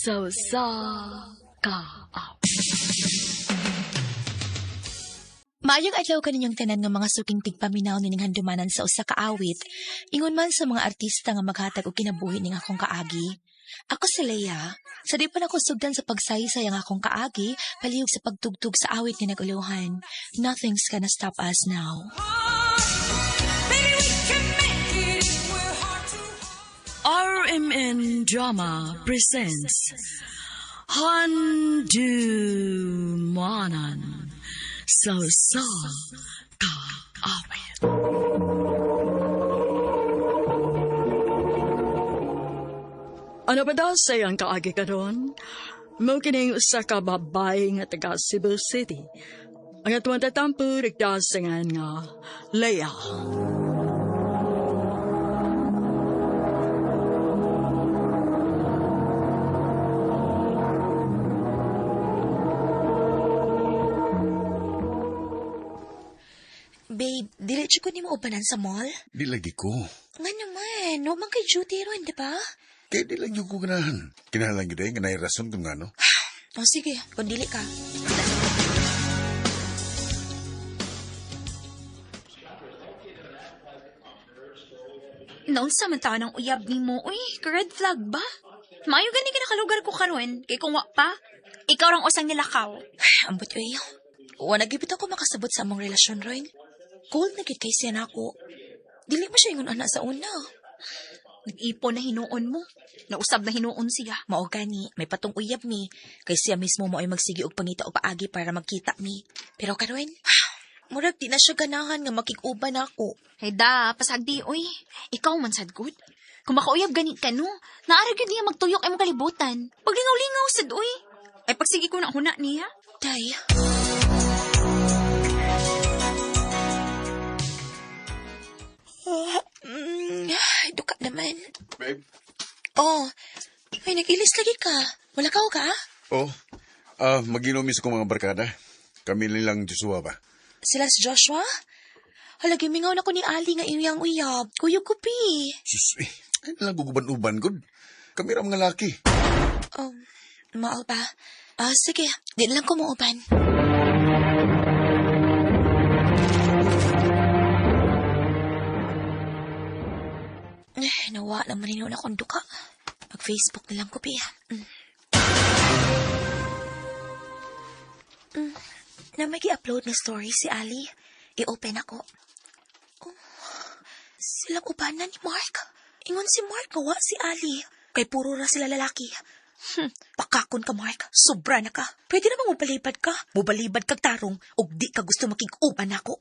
So sa ka. Maayong adlaw kaninyong tanan nga mga suking tigpaminaw nining handumanan sa usa ka awit, ingon man sa mga artista nga maghatag og kinabuhi ning akong kaagi. Ako si Leia. Sa di pa na ko sugdan sa pagsaysay ang akong kaagi, palihog sa pagtugtog sa awit nga naguluhan. Nothing's gonna stop us now. RMN Drama presents Handumanan So sa ka awit. Ano ba daw sayang kaagi karon? Mo kining usa ka babae nga taga Cebu City. Ang atuang tatampo nagdasangan nga Leia. Babe, dili ko ni mo ubanan sa mall? Di lagi ko. Nga naman, no man kay duty ron, di ba? Kaya di lang yung ko ganahan. Kinahalang gina nga na'y rason kung ano. O sige, kung dili ka. Naunsa man taon ang uyab ni mo? Uy, red flag ba? Maayo gani ka nakalugar ko karon, kay kung wa pa, ikaw rang usang nilakaw. Ambot uy. Wala gibit ako makasabot sa among relasyon, Roy. Cold na gid kay siya nako. Dili mo siya ingon ana sa una. Nag-ipon na hinuon mo. Nausab na hinuon siya. Mao gani, may patong uyab mi. Kay siya mismo mo ay magsigi og pangita o paagi para magkita mi. Pero karon, murag di na siya ganahan nga makig-uban ako. Hey da, pasagdi, uy. Ikaw man sad good. Kung makauyab gani ka no, naarag yun niya magtuyok ay mong kalibutan. Pag lingaw-lingaw sad, uy. Ay pagsigi ko na huna niya. Day. Duka naman. Babe? Oh, ay nag-ilis lagi ka. Wala ka o ka? Oh, mag-inumis ko mga barkada. Kami nilang Joshua ba? Sila si Joshua? Halagi mingaw na ko ni Ali nga iyang uyab. Kuyo kupi. Sus, ay nalang guguban-uban, good. Kami ra mga laki. Mao ba? Sige. Di na lang ko muuban. Nawa naman ninyo na kong duka. Mag-Facebook na lang ko, Pia. Na may i-upload na story si Ali. I-open ako. Oh, silang ubanan ni Mark. Ingon si Mark, gawa si Ali. Kay puro na sila lalaki. Pakakon ka, Mark. Sobra na ka. Pwede namang mubalibad ka. Mubalibad kag tarong. O di ka gusto makig-uban ako.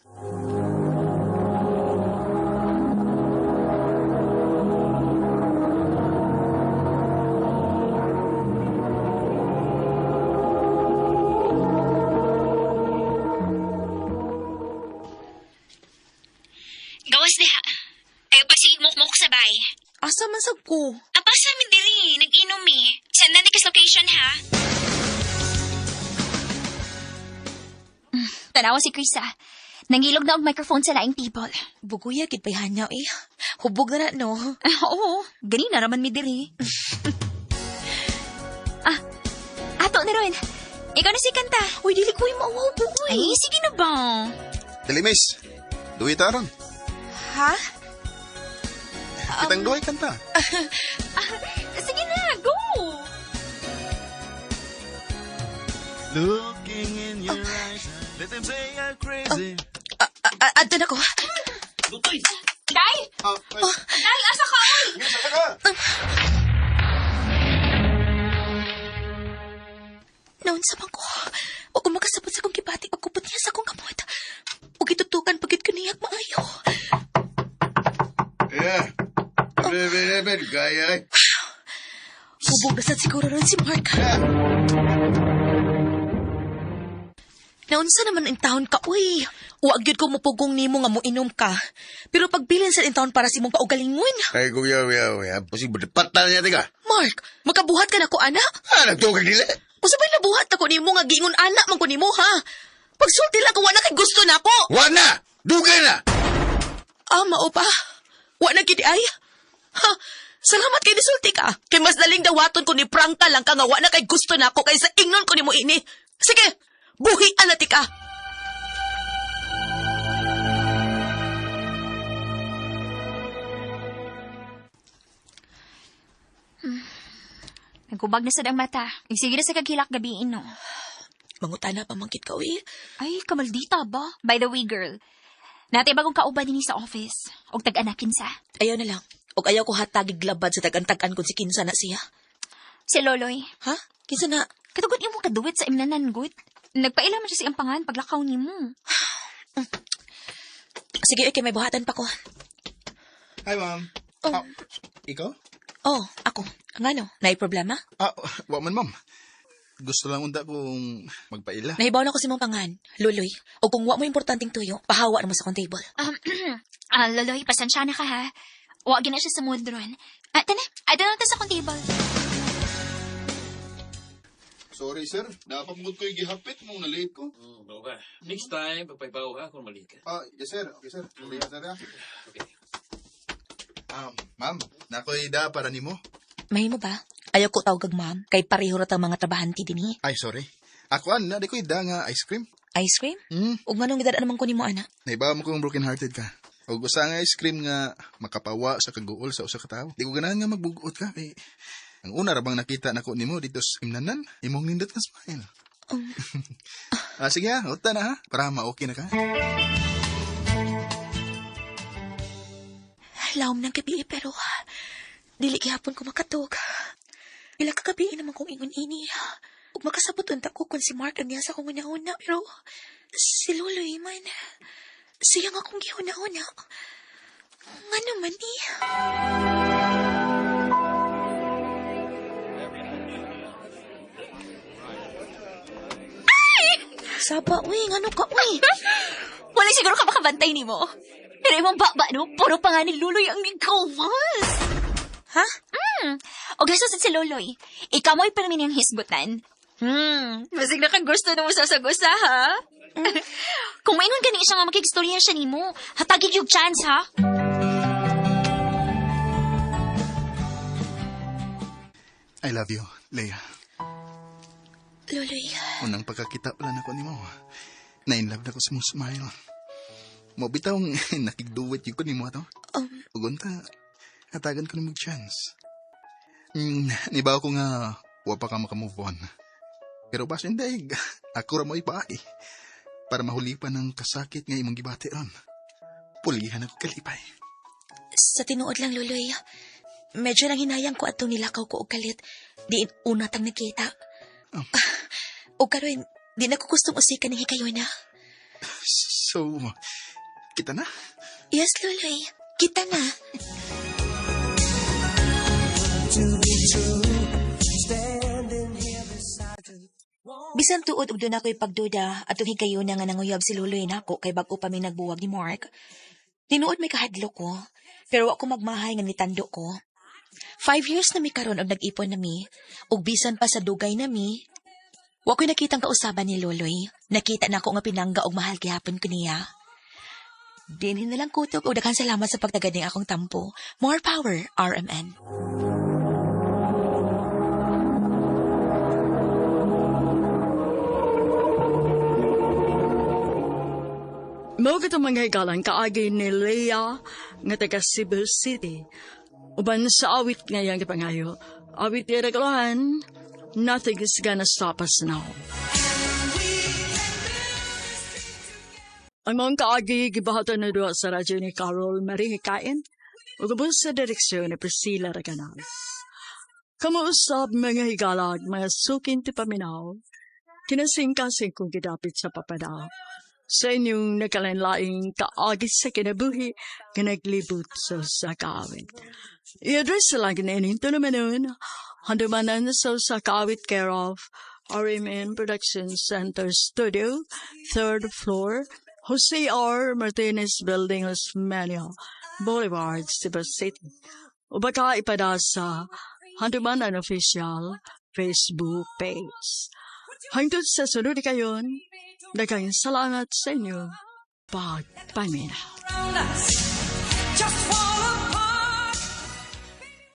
Gawas diha. Ay pasimok-mok sa bay. Asa man sab ko? Apasa mi diri, nag-inom mi. Saan na nikas location ha? Tanawa si Krisa. Nangilog na og microphone sa laing table. Buguya, gid pa'y hanyaw eh. Hubog na na, no? Oo, gani na raman mi diri. Ato na ron. Ikaw na si kanta. Uy, dili ko yung mauwaw, Ay, sige na ba? Dali, miss. Duwi taron. Ha? Kitang duwi kanta. Sige na, go! Looking in your eyes, let them say you're crazy. Adto na ko. Day! Day, asa ka? Naon sa bang ko. O kung makasabot sa kong kibati, pagkupot niya sa akong kamot. O gitutukan pagit kaniyag maayo. Yeah. Ben, gaya. Hubog na sa siguro ron si Mark. Naunsa naman ang taon ka, uy. Huwag yun ko mapugong nimo nga mo inom ka. Pero pagbilin sa taon para si mong kaugalingon. Ay, kuya. Posible, patan niya, tiga. Mark, magkabuhat ka na ko, anak. Nagtukag nila. Usabay nabuhat ako nimo nga giingon anak man ko nimo, ha? Pagsulti lang ko, wala kay gusto na ko. Wana! Dugay na! Mao pa. Wa na gid ay. Ha, Salamat kay nisulti ka. Kay mas daling dawaton ko ni Prangka lang ka nga wa na kay gusto na ako kaysa ingnon ko ni mo ini. Sige, buhian na ti ka. Nagkubag na sa dang mata. Sige na sa kagilak gabiin, no? Mangutana pa mangkit ka, uy. Ay, kamaldita ba? By the way, girl. Nati bagong kauban din sa office. Og tag-anakin sa. Ayaw na lang. Og ayaw ko hatagig labad sa tag-antagan kung si Kinsa na siya. Si Loloy. Ha? Kinsa na? Katugon imo kaduwit sa imnanan, good. Nagpaila man siya sa ampangan paglakaw ni mo. Sige, okay, may buhatan pa ko. Hi, ma'am. Oh. Ikaw? Oh, ako. Ang ano? Naay problema? Wa man, ma'am. Gusto lang unda kong magpaila. Nahibaw na ko si mong pangan, Luloy. O kung wa mo importanteng tuyo, pahawa na mo sa kong table. Loloy, pasensya na ka ha. Wag na siya sa mood ron. Tana, adto na ta sa kong table. Sorry, sir. Napapagod ko yung gihapit mo. Na-late ko. Ba? Next time, pagpaibaw ha kung mali ka. Yes, sir. Okay, sir. Sorry, sir. Okay. Ma'am, nakoy da para nimo. Mahimo ba? Ayaw ko tawag ma'am, kay pareho ra tang mga trabahanti dinhi. Ay, sorry. Ako na di ko ida nga ice cream. Ice cream? Hmm. Ug nganong gidala naman ko nimo ana? Naibawa mo kong broken hearted ka. O gusto nga ice cream nga makapawa sa kaguol sa usa ka tawo. Di ko ganahan nga magbugot ka kay ang una ra bang nakita nako nimo dito sa imnanan, imong nindot nga smile. Sige ha, uta na ha, para ma-okay na ka. Lawom ng gabi pero dili gihapon ko makatog. Ila ka gabi naman kong ingon ini. Ug makasabot unta ko kung si Mark ang niya sa kong una-una pero si Luloy man. Siya nga akong gihuna-una. Nga naman ni. Saba, uy, ano ka, uy? Wala siguro ka makabantay ni mo. Pero imong baba, no? Puro pa nga ni Luloy ang ikawas. Ha? O gaso si Luloy, ikaw mo'y parang niyang hisgutan. Masig na kang gusto na mo sasagusa, ha? Kung maingon gani siya nga makigstorya siya ni mo, hatagig yung chance, ha? I love you, Leia. Luloy. Unang pagkakita pala na ko nimo. Na-inlove na ko sa mong smile. Mo bitawng nakigduwit yung ko nimo ato. Ugunta, hatagan ko ni mong chance. Nibaw ko nga, wa pa ka makamove on. Pero basta hindi, ako ra mo ipaay. Para mahulipan ng kasakit nga imong gibati ron. Pulihan ako kalipay. Sa tinuod lang, Luloy. Medyo nang hinayang ko atong nilakaw ko og kalit. Di una tang nakita. O karon, di na ko gustong usikan ng hikayo na. So, kita na? Yes, Luloy. Kita na. Bisan tuod og doon ako'y pagduda atong hikayo na nga nanguyab si Luloy nako kay bag-o pa may nagbuwag ni Mark. Tinuod may kahadlo ko, pero ako magmahay nga nitando ko. 5 years na mi karon og nag-ipon na mi, ug bisan pa sa dugay na mi, wa ko'y nakitang kausaban ni Luloy. Nakita na ako nga pinangga og mahal gihapon ko niya. Dinhin na lang kutob og daghang salamat sa pagtagad ning akong tampo. More power, RMN. Mao kita mga higalan kaagi ni Leia nga taga Cebu City. Uban sa awit ngayang gipangayo. Awit ni regulahan, nothing is gonna stop us now. Ang mga kaagi gibahatan na doon sa radyo ni Carol Marie Hikain o gabos sa direksyon ni Priscilla Raganal. Kamuusap mga higalag, mga sukin ti paminaw, kinasing-kasing kong gidapit sa papadaw. Sa inyong nakalanlaing kaagi sa kinabuhi ka naglibot sa sakawit. I-address lang kinainin ito naman nun. Handumanan sa sakawit care of RMN Production Center Studio, 3rd floor, Jose R. Martinez Building, Los Mania, Boulevard, Cebu City. O baka ipada sa Handumanan Official Facebook page. Hangtod sa sunod kayon, daghang salamat sa inyo. Pagpaminaw.